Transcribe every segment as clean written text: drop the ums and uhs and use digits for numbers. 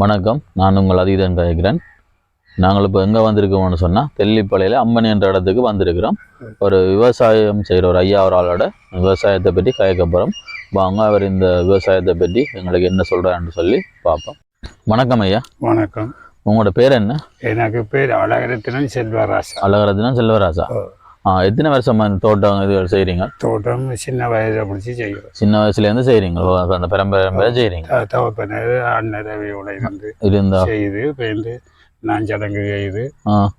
வணக்கம், நான் உங்கள் அதீதன் கதைக்கிறேன். நாங்கள் இப்போ எங்கே வந்திருக்கோம்னு சொன்னால் தெல்லிப்பளையில் அம்மன் என்ற இடத்துக்கு வந்திருக்கிறோம். ஒரு விவசாயம் செய்கிற ஒரு ஐயா ஒரு ஆளோட விவசாயத்தை பற்றி கதைக்கப்புறம் வாங்க அவர் இந்த விவசாயத்தை பற்றி எங்களுக்கு என்ன சொல்கிறான்னு சொல்லி பார்ப்போம். வணக்கம் ஐயா. வணக்கம். உங்களோட பேர் என்ன? எனக்கு பேர் அழகரத்தினம் செல்வராசா. அழகரத்தினம் செல்வராசா. எத்தனை வருஷமா இந்த தோட்டம் இது செய்கிறீங்க? தோட்டம் சின்ன வயதை பிடிச்சி செய்கிறோம். சின்ன வயசுலேருந்து செய்கிறீங்களோ? அந்த பரம்பரை செய்கிறீங்க? தவப்பனர் அன்னரவியோட இருந்தா செய்யுது பேருந்து நான் சடங்கு செய்யுது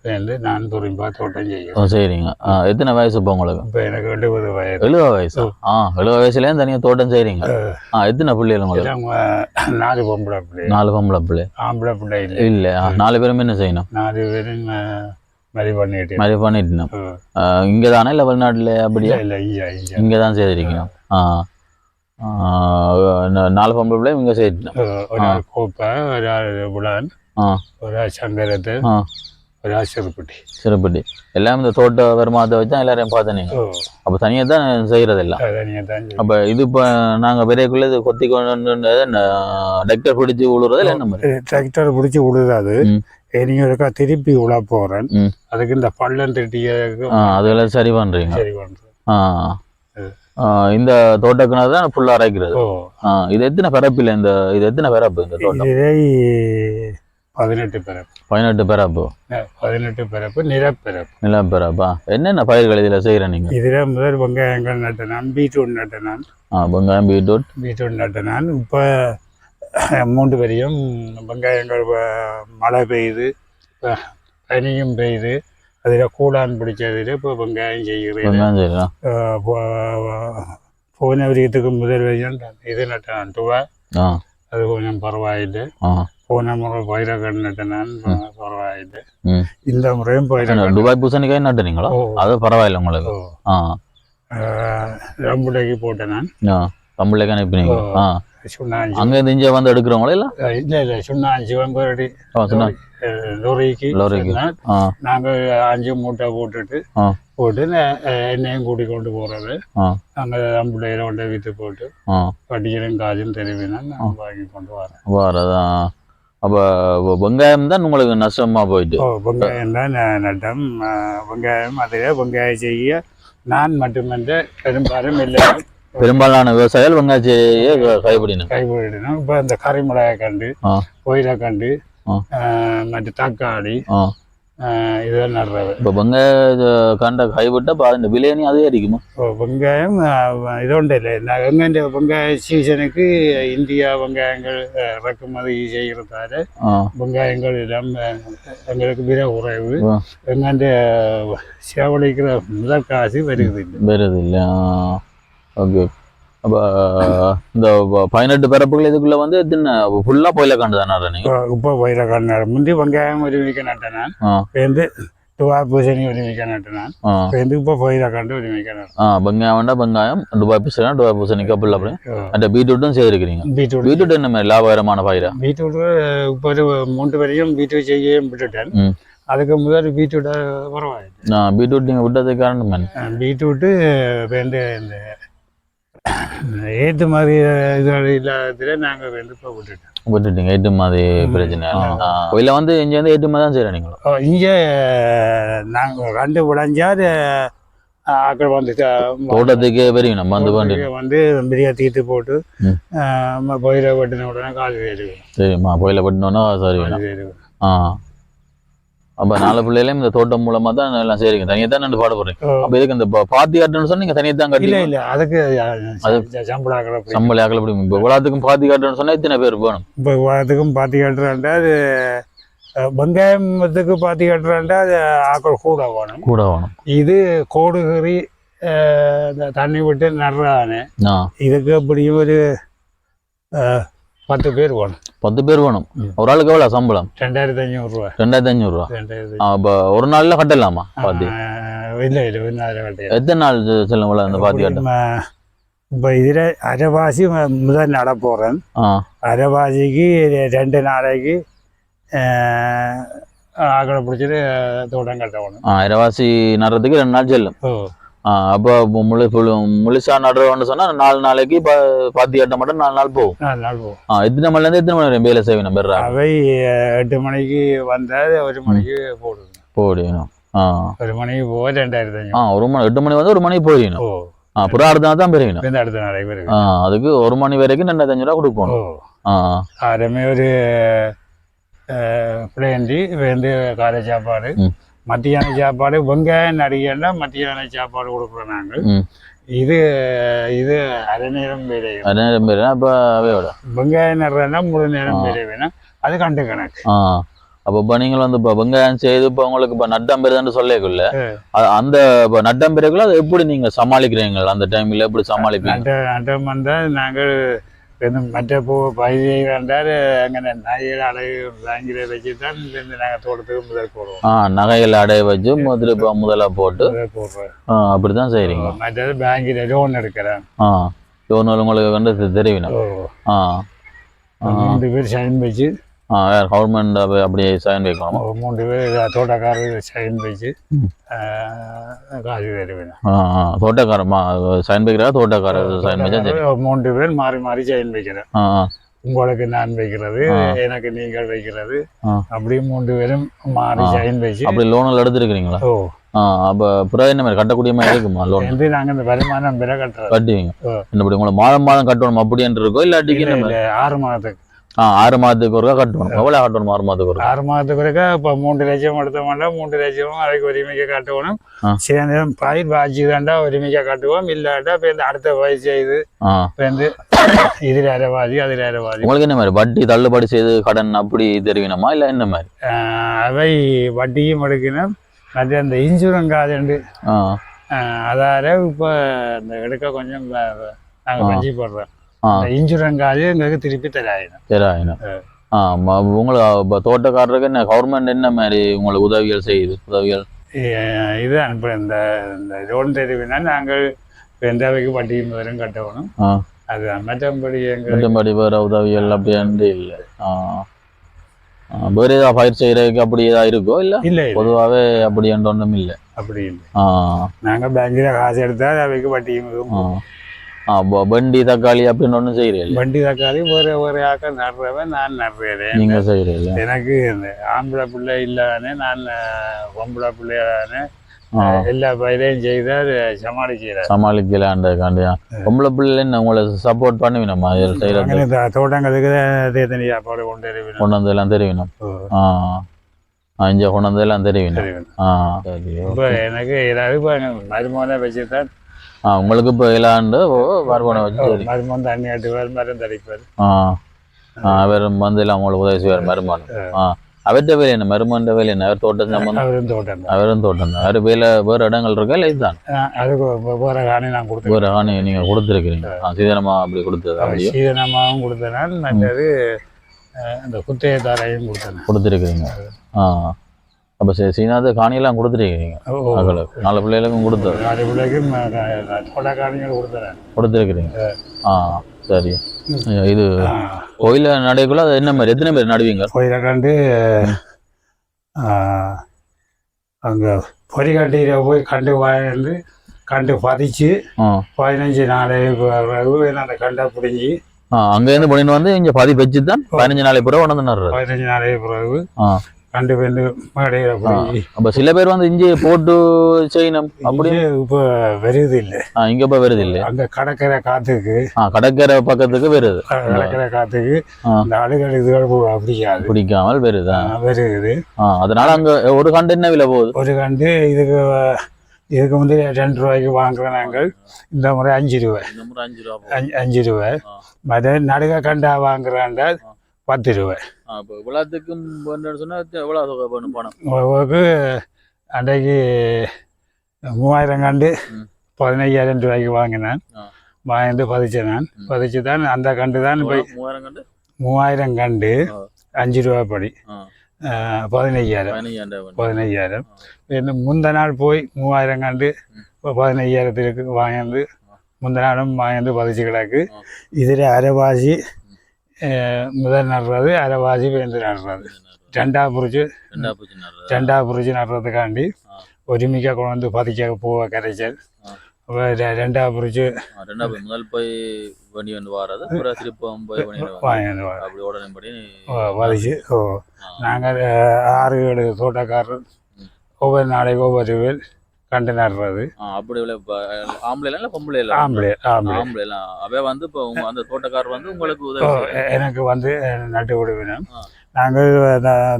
பேருந்து நான் துரிம்பா தோட்டம் செய்கிறேன். செய்கிறீங்க. எத்தனை வயசு இப்போ உங்களுக்கு? இப்போ எனக்கு 70 வயது. 70 வயசு? 70 வயசுலேருந்து தனியாக தோட்டம் செய்கிறீங்க. எத்தனை பிள்ளைகள் உங்களுக்கு? 4 பொம்பளை பிள்ளை. 4 பொம்பளை பிள்ளை. ஆம்பளை பிள்ளை இல்லை. இல்லை, 4 பேரும் என்ன செய்யணும்? 4 பேரும் மாதிரி பண்ணிட்டு இங்கே தானே இல்லை வெளிநாட்டில்? அப்படியா? இல்லை, இங்கே தான் செய்திருக்கீங்க. 4 பொம்பளை பிள்ளை இங்கே செய்திட்டோம். ஒரு ஆள் கோப்பை, ஒரு ஆள் புலான், ஒரு ஆள் சங்கரத்து, ஒரு ஆள் சிறுப்பட்டி. எல்லாம் இந்த தோட்ட வருமானத்தை வச்சா எல்லாரையும் பார்த்தனீங்க. அப்போ தனியாக தான் செய்கிறதெல்லாம். அப்போ இது இப்போ நாங்கள் பெரியக்குள்ளே இது கொத்தி கொண்டு டிராக்டர் பிடிச்சி விழுறது இல்லை? என்ன மாதிரி டிராக்டர் பிடிச்சி விழுதாது. நீங்க ஒருக்கா திருப்பி உள்ள போறேன். அதுக்கு இந்த பள்ளம் திட்டிய அதெல்லாம் சரி பண்றீங்க. இந்த தோட்டக்குனா தான் ஃபுல்லா அரைக்கிறது. இது எத்தனை பரப்பு? இந்த இது எத்தனை பரப்பு இந்த தோட்டம்? 18 பரப்பு. 18 பரப்பு. 18 பரப்பு நிலப்பரப்பா. என்னென்ன பயிர்கள் இதுல செய்யற நீங்க? இதுல முதல் வெங்காயங்கள் நட்டனான், பீட்ரூட் நட்டனான். வெங்காயம், பீட்ரூட் நட்டனான். இப்ப 3 பேரையும் வெங்காயங்கள் மழை பெய்யுது, பனியும் பெய்யுது, அதில் கூடான் பிடிச்சதில் இப்போ வெங்காயம் செய்கிறேன். போன வரியத்துக்கு முதல் வரையும் இது நட்டான் துவா, அது கொஞ்சம் பரவாயில்லை. போன முறை பயிரக்கன் நட்டினான், பரவாயில்லை. இந்த முறையும் பயிரக்கன். துபாய் பூசணிக்காய் நட்டுனீங்களா? அது பரவாயில்லை உங்களுக்கு? ரம்புடைக்கு போட்டேன் நான். ரம்புடைக்கு அனுப்பினீங்க? சுண்ணாஞ்சி அங்கே இங்கே வந்து எடுக்கிறவங்களா? இல்லை, சுண்ணாஞ்சி வெம்பரடி லோரிக்கு நாங்கள் 5 மூட்டை போட்டு எண்ணெயும் கூட்டி கொண்டு போறது. நாங்கள் அம்புடையில கொண்டு விற்று போட்டு வட்டியிலும் காசும் தெரிவினா நான் வாங்கி கொண்டு வரதான். அப்போ வெங்காயம் தான் உங்களுக்கு நஷ்டமா போயிட்டு? வெங்காயம் தான் நட்டம். வெங்காயம் அதில் வெங்காயம் செய்ய நான் மட்டுமன்ற பெரும்பாலும் இல்லை. பெரும்பாலான விவசாயிகள் வெங்காயத்தையே கைப்பிடினோம். இப்போ இந்த கறிமிளகாய் கண்டு, கோயிலை கண்டு, மற்ற தக்காளி இதெல்லாம் நடுறது. இப்போ வெங்காய கண்ட கைவிட்டா இப்போ அந்த விலையனி அதே அடிக்குமா? வெங்காயம் இதோண்டு இல்லை. எங்கள் வெங்காய சீசனுக்கு இந்தியா வெங்காயங்கள் இறக்குமதி செய்கிறதால வெங்காயங்கள் எல்லாம் எங்களுக்கு விலை குறைவு. எங்கள்ட சேவலிக்கிற முதல் காசு வருது இல்லை. ஓகே. அப்போ இந்த 18 பரப்புகள் இதுக்குள்ள வந்து ஃபுல்லா பொயில காண்டு தானே நீங்க? இப்போ பொயில காண்டு முந்தி வெங்காயம் ஒரு வீக்க நட்டேன். பேருந்து துபாய் பூசணி ஒரு வீக்க நட்டேன். பேருந்து இப்போ பொயில காண்டு ஒரு வீக்க நட்டேன். வெங்காயம் துபாய் பூசணி கப்பல் அப்படி அந்த பீட்ரூட்டும் செய்திருக்கிறீங்க. பீட்ரூட் என்ன மாதிரி லாபகரமான பயிரா? பீட்ரூட் இப்போ ஒரு 3 வரையும் பீட்ரூட் செய்ய விட்டுட்டேன். அதுக்கு முதல் பீட்ரூட் பரவாயில்லை. பீட்ரூட் நீங்கள் விட்டதுக்கு காரணம்? பீட்ரூட்டு பேருந்து இந்த ஏற்று மாதிரி இது இல்லாததுல நாங்கள் வந்து இப்போ விட்டுட்டீங்க. ஏற்று மாதிரி பிரச்சனை இல்லை வந்து இங்கே வந்து ஏற்று மாதிரி தான் செய்கிறேன் நீங்களோ? இங்கே நாங்கள் 2 விளைஞ்சால் ஆக்கள் வந்து தோட்டத்துக்கே பெரிய நம்ம வந்து பெரிய தீர்த்து போட்டு பொயில வெட்டின உடனே காசு வேணும். சரிம்மா, பொயில வெட்டினோன்னா சரி வேணும். அப்போ 4 பிள்ளைகளையும் இந்த தோட்டம் மூலமா தான் எல்லாம் செய்றீங்க. தனியாக தான் நான் பாடுபடுறேன். அப்போ இதுக்கு இந்த பாத்தி காட்டுன்னு சொன்னா நீங்க தனியாக தான் கட்டி? இல்லை, அதுக்கு சம்பளம் ஆக்கல அப்படி. இப்போ உலகத்துக்கும் பாத்தி காட்டுன்னு சொன்னா இத்தனை பேர் வேணும்? இப்போ உலகத்துக்கும் பாத்தி காட்டுறாண்டா அது வெங்காயத்துக்கு பாத்தி காட்டுறாண்டா அது ஆக்கள் கூட வேணும். இது கோடுகறி தண்ணி விட்டு நடுறானே, இதுக்கு அப்படியும் ஒரு 10 பேர் வேணும். 10 பேர் வேணும். ஒரு ஆளுக்கு எவ்வளோ சம்பளம்? 2500 ரூபா. 2500 ரூபா. அப்போ ஒரு நாள்ல கட்டலாமா பாத்தி? இல்லை, ஒரு நாள் கட்ட. எத்தனை நாள் செல்லும் அந்த பாத்தி கட்டும்? இப்போ இதில் அரைவாசி முதல் நட போகிறேன். அரைவாசிக்கு 2 நாளைக்கு ஆக்களை பிடிச்சிட்டு தோட்டம் கட்டணும். அரைவாசி நடுறதுக்கு 2 நாள் செல்லும். அப்போ முழுசா நடுறோம்னு சொன்னா 4 நாளைக்கு பாத்தி கட்ட மட்டும் 4 நாள் போகும். 4 நாள் போகும். எத்தனை மணில இருந்து எத்தனை மணி வரையும் வேலை செய்யணும் பெறா? அவை 8 மணிக்கு வந்தால் 1 மணிக்கு போடணும். 1 மணிக்கு போக 2500. 1 மணி 8 மணி வந்து 1 மணிக்கு போயிடணும். அப்புறம் அடுத்த நாள் தான் பெரியணும். அடுத்த நாளைக்கு பெரிய. அதுக்கு 1 மணி வரைக்கும் 2500 ரூபா கொடுக்கணும். ஆரமே ஒரு பிளேண்டி வந்து காலை சாப்பாடு, மத்தியான சாப்பாடு, வெங்காயம் நடிகன்னா மத்தியான சாப்பாடு கொடுக்குறோம் நாங்கள். இது இது அரை நேரம் வேலை. அரை நேரம் வேலை. அப்போ அவையோட வெங்காயம் நடுறதுனா முழு நேரம் வேலை வேணும். அது கண்டு கணக்கு. அப்போ இப்போ நீங்கள் வந்து இப்போ வெங்காயம் செய்து இப்போ உங்களுக்கு இப்போ நட்டம்பெருதான்னு சொல்லக்குள்ள அந்த இப்போ நட்டம்பெருக்குள்ள அதை எப்படி நீங்கள் சமாளிக்கிறீங்க? அந்த டைமில் எப்படி சமாளிப்பீங்க? நட்டம் வந்தால் நாங்கள் மற்ற பயிரை வேண்டால் அங்கே நகையில் அடைய வாங்கிற வச்சு தான் நாங்கள் தோட்டத்துக்கு முதல் போடுவோம். நகையில் அடைய வச்சு முதல்ல போட்டு போடுறோம். அப்படி தான் செய்கிறீங்க. மற்றது பேங்கில் லோன் எடுக்கிறேன். லோன் உங்களுக்கு வந்து தெரிவிக்கணும். 3 பேர் சைன் வச்சு கவர்மெண்ட் அப்படியே சைன் வைக்கணும். 3 பேர் தோட்டக்காரர் சைன் வச்சு காசு தருவேன். தோட்டக்காரமா சைன் வைக்கிறா? தோட்டக்காரர் சைன் வச்சா 3 பேர் மாறி மாறி சைன் வைக்கிறேன். உங்களுக்கு நான் வைக்கிறது, எனக்கு நீங்கள் வைக்கிறது, அப்படியே 3 பேரும் மாறி சைன் வச்சு. அப்படி லோனில் எடுத்துருக்கிறீங்களா? அப்போ பிறகு என்ன மாதிரி கட்டக்கூடிய மாதிரி இருக்குமா லோன்? நாங்கள் இந்த வருமானம் பிற கட்டுவீங்க. என்னப்படி உங்களை மாதம் கட்டணும் அப்படின்ட்டு இருக்கோ இல்லாட்டிக்கு 6 மாதத்துக்கு? 6 மாதத்துக்கு ஒருக்கா கட்டணும். எவ்வளோ கட்டணும் 6 மாதத்துக்கு ஒருக்கா? 6 மாதத்துக்கு ஒருக்கா இப்போ 3 லட்சம் எடுத்த மாட்டோம். 3 லட்சமும் அதுக்கு உரிமைக்கு கட்டணும். சில நேரம் பயிர் பாய்ச்சி தாண்டா உரிமைக்கா கட்டுவோம். இல்லாட்டா இப்போ இந்த அடுத்த வயசு செய்து இப்போ வந்து இதில் அரைவாதி அதில் அரைவாதி. உங்களுக்கு என்ன மாதிரி வட்டி தள்ளுபடி செய்து கடன் அப்படி தெரிவிக்கணுமா இல்லை என்ன மாதிரி? அவை வட்டியும் எடுக்கணும். அது அந்த இன்சூரன்ஸ் கார்டு அதால இப்போ இந்த எடுக்க கொஞ்சம் நாங்கள் பஞ்சி போடுறோம். இன்சூரன்ஸ் கார்டு எங்களுக்கு திருப்பி தராயினும். உங்களுக்கு தோட்டக்காரருக்கு என்ன கவர்மெண்ட் என்ன மாதிரி உங்களுக்கு உதவிகள் செய்யுது? உதவிகள் இது அனுப்புகிறேன். இந்த லோன் தெரிவினா நாங்கள் எந்தவைக்கு வட்டியும் வரும் கட்டணும். அது மற்றபடி மற்றபடி வேற உதவிகள் அப்படின்ட்டு இல்லை. வேறு ஏதாவது பயிர் செய்யறதுக்கு அப்படி ஏதாவது இருக்கோ? இல்லை இல்லை, பொதுவாகவே அப்படி என்ற ஒன்றும் இல்லை. அப்படி இல்லை. நாங்கள் பேங்கில் காசு எடுத்தால் அவைக்கு வட்டியும். வண்டி தக்காளி அப்படின்னு ஒன்றும் செய்கிறீங்க? வண்டி தக்காளி ஒரு ஆக்கள் நடுறவன் நான் நடுறேன். நீங்கள் செய்கிறீங்க? எனக்கு இந்த ஆம்பளை பிள்ளை இல்லாதானே, நான் பொம்பளை பிள்ளையாதானே எல்லா பயிரையும் செய்தால் சமாளிக்கலான்றதுக்காண்டியா? பொம்பளை பிள்ளை என்ன உங்களை சப்போர்ட் பண்ணுவீனம்மா செய்யறது? தோட்டங்களுக்கு தனி சாப்பாடு கொண்டு வந்து எல்லாம் தெரிவிக்கணும். இங்கே கொண்டு வந்து எல்லாம் தெரிவிக்கணும். இப்போ எனக்கு ஏதாவது மருமகனை வச்சுதான். உங்களுக்கு இப்போ இல்லாண்டு மருமகனை வச்சு மருமகன் தண்ணி ஆட்டுவார், மரம் தடிப்பார். அவர் வந்து எல்லாம் உங்களுக்கு உதவி செய்வார் மருமகன். அவர்கிட்ட வேலை என்ன? மருமகன் வேலை என்ன? அவர் தோட்டம் சம்பந்தம்? அவரும் தோட்டம் தான். அவர் வேறு இடங்கள் இருக்கா இல்லை இதுதான்? அதுக்கு வேறு காணி நான் கொடுத்தேன். வேறு காணி நீங்கள் கொடுத்துருக்கிறீங்க? சீதனமாக அப்படி கொடுத்தது? அப்படியே சீதனமாகவும் கொடுத்தனால் மற்றது இந்த குத்தையத்தாரையும் கொடுத்துருக்குறீங்க. அப்போ சீனாவது காணியெல்லாம் கொடுத்துருக்கிறீங்க? 4 பிள்ளைகளுக்கும் கொடுத்தது? 4 பிள்ளைக்கும் தோட்ட காணிகள் கொடுத்துருக்குறீங்க. சரி. இது கோயில நடைக்குள்ள அது என்ன மாதிரி எத்தனை பேர் நடுவீங்க? கோயிலை கண்டு அங்கே பொறிகாட்டியில் போய் கண்டு வாழ்ந்து கண்டு பதிச்சு 15 நாளைக்கு அந்த கண்டை பிடிங்கி அங்கேருந்து பண்ணிட்டு வந்து இங்கே பதி வச்சு தான் 15 நாளைக்கு பிறகு கொண்டு வந்து நடுறது. 15 நாளைக்கு பிறகு கண்டு வந்து மேடையில் பிடிங்கி. அப்போ சில பேர் வந்து இஞ்சி போட்டு செய்யணும் அப்படி இப்போ வருது இல்லை. இங்கே இப்போ வருது இல்லை. அங்கே கடற்கரை காற்றுக்கு கடற்கரை பக்கத்துக்கு வருது. கடற்கரை காற்றுக்கு இந்த அடுகள் இதுகள் பிடிக்காமல் வருது. அதனால அங்கே ஒரு கண்டு என்ன விலை போகுது? ஒரு கண்டு இதுக்கு வந்து 2 ரூபாய்க்கு வாங்குறோம் நாங்கள். இந்த முறை 5 ரூபாய். 5 ரூபாய். மற்ற நடுக கண்டா வாங்குறாண்டா 10 ரூபாய். இவ்வளோத்துக்கும் எவ்வளோ பணம்? அன்றைக்கு 3000 கண்டு 15,000 ரூபாய்க்கு வாங்கினேன். வாங்கிட்டு பதிச்சேன். நான் பதிச்சு தான் அந்த கண்டு தான் போய் 3000 கண்டு 5 ரூபாய் படி 15,000. இன்னும் முந்த நாள் போய் 3000 கண்டு 15,000 வாங்கிட்டு முந்த நாளும் வாங்கிட்டு பதிச்சு கிடக்கு. இதில் அரைவாசி முதல் நடுறது, அரைவாசி வேந்து நடுறது. ரெண்டா புரிச்சு நடுறதுக்காண்டி ഒരുമിക്ക കൊണ്ടുവന്ന് പതിക്ക പോവുക കരച്ചാൽ ரெண்டாவது பிரிச்சு ரெண்டாவது முதல் போய் வண்டி வந்து வாரது அப்புறம் திருப்பம் போய் வாங்கி அப்படி உடனேபடி வதிச்சு நாங்கள் 6-7 தோட்டக்காரர் ஒவ்வொரு நாளைக்கு ஒவ்வொரு பேர் கண்டு நடுறது அப்படி ஆம்பளை இல்லை பொம்பளை இல்லை ஆம்பளை அவே வந்து இப்போ அந்த தோட்டக்காரர் வந்து உங்களுக்கு உதவி எனக்கு வந்து நட்டு விடுவினோம் நாங்கள்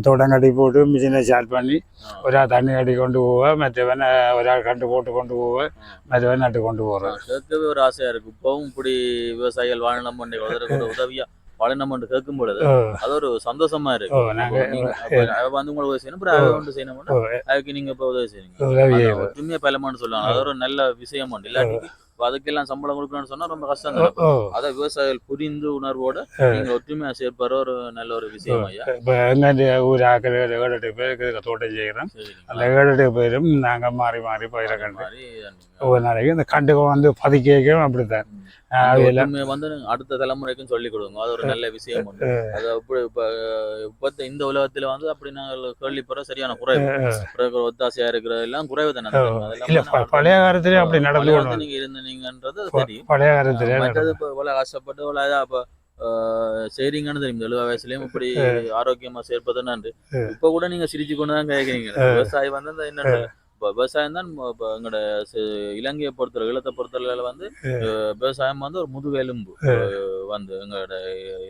தோட்டம் கட்டி போட்டு மிஷினை ஸ்டார்ட் பண்ணி ஒரு ஆள் தண்ணி கட்டி கொண்டு போவேன் மற்றவன் ஒரு ஆள் கண்டு போட்டு கொண்டு போவேன் மற்றவன் நட்டு கொண்டு போகிறேன் கேட்கவே ஒரு ஆசையாக இருக்குது இப்போவும் இப்படி விவசாயிகள் வாழணும் பண்ணி உதவியாக வாழணும் பண்ணி கேட்கும் பொழுது அது ஒரு சந்தோஷமா இருக்கு வந்து உங்களுக்கு செய்யணும் அப்புறம் அதை வந்து செய்யணும் அதுக்கு நீங்கள் இப்போ உதவி செய்யணும் ஒற்றுமையாக பலமான்னு சொல்லுவாங்க அது ஒரு நல்ல விஷயம் உண்டு இல்லாட்டி அதுக்கெல்லாம் சம்பளம் கொடுக்கணும்னு சொன்னா ரொம்ப கஷ்டம் தான் அதை விவசாயிகள் புரிந்து உணர்வோட நீங்க ஒற்றுமையா சேர்ப்பாரு ஒரு நல்ல ஒரு விஷயம் ஐயா இப்போ எங்க ஊர் ஆக்கள் 7-8 பேருக்கு தோட்டம் செய்கிறோம் அந்த 7-8 பேரும் நாங்க மாறி மாறி பயிரை கண்டு ஒவ்வொரு நாளைக்கு இந்த கண்டுக்கு வந்து பதிக்கும் அப்படித்தான் வந்து அடுத்த தலைமுறைக்கும் சொல்லிக் கொடுங்க அது ஒரு நல்ல விஷயம் உண்டு அது அப்படி இப்ப இந்த உலகத்துல வந்து அப்படி நாங்கள் கேள்விப்படுற சரியான குறைவு ஒத்தாசையா இருக்கிறது எல்லாம் குறைவு தானே பழைய காலத்திலே அப்படி நடந்து நீங்க இருந்தீங்கன்றது தெரியும் பழைய காலத்திலே மற்றது இப்போ இவ்வளவு கஷ்டப்பட்டு இவ்வளவு அப்ப செய்றீங்கன்னு தெரியும் 70 வயசுலயும் இப்படி ஆரோக்கியமா சேர்ப்பது நன்று இப்ப கூட நீங்க சிரிச்சு கொண்டுதான் கேட்கறீங்க விவசாயி வந்து என்ன விவசாயம் தான் இப்போ எங்களோட இலங்கையை பொறுத்தவரை ஈழத்தை பொறுத்தவரையில வந்து விவசாயம் வந்து ஒரு முதுகெலும்பு வந்து எங்களோட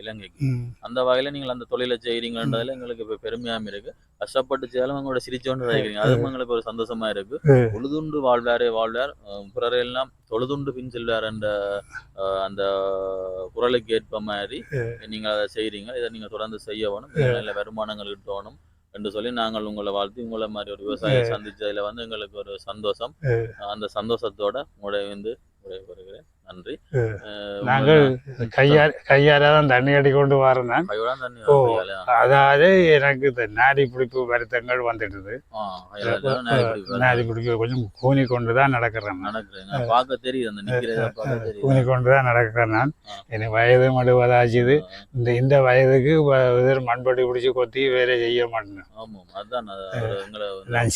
இலங்கைக்கு அந்த வகையில நீங்கள் அந்த தொழிலை செய்கிறீங்கன்றதுல எங்களுக்கு இப்போ பெருமையாம இருக்கு கஷ்டப்பட்டு செய்தாலும் எங்களோட சிரிச்சோன்னு செய்கிறீங்க அதுவும் எங்களுக்கு ஒரு சந்தோஷமா இருக்கு தொழுதுண்டு வாழ்வார் பிறரெல்லாம் தொழுதுண்டு பின் செல்வார் என்ற அந்த குரலுக்கு ஏற்ப மாதிரி நீங்கள் அதை செய்கிறீங்க இதை நீங்கள் தொடர்ந்து செய்ய வேணும் நல்ல வருமானங்கள் ஈட்டணும் என்று சொல்லி நாங்கள் உங்களை வாழ்த்தி உங்களை மாதிரி ஒரு விவசாயியை சந்திச்சதுல வந்து எங்களுக்கு ஒரு சந்தோஷம் அந்த சந்தோஷத்தோட வந்து வருகிறேன் நன்றி நாங்கள் கையாராதான் தண்ணி அடி கொண்டு வரேன் அதாவது எனக்கு இந்த நாடி பிடிப்பு வருத்தங்கள் வந்துடுது நாடி பிடிப்பு கொஞ்சம் கூனி கொண்டுதான் நடக்கிறேன் பார்க்க தெரியுது கூனி கொண்டுதான் நடக்கிறேன் நான் எனக்கு வயது மடுவதாச்சுது இந்த வயதுக்கு மண்படி பிடிச்சி கொத்தி வேலை செய்ய மாட்டேன் நான்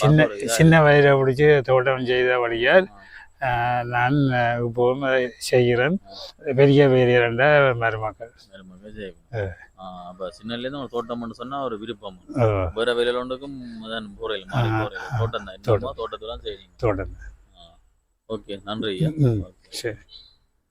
சின்ன வயதை பிடிச்சி தோட்டம் செய்த வழியால் நான் இப்போவும் செய்கிறேன் பெரிய ரெண்ட மருமக்கள் அப்போ சின்னலேருந்து ஒரு தோட்டம் சொன்னா ஒரு விருப்பம் வேற வேலையில ஒன்றுக்கும் போறையில் தோட்டம் தான் தோட்டத்தை தான் செய்றீங்க தோட்டம் ஓகே நன்றி சரி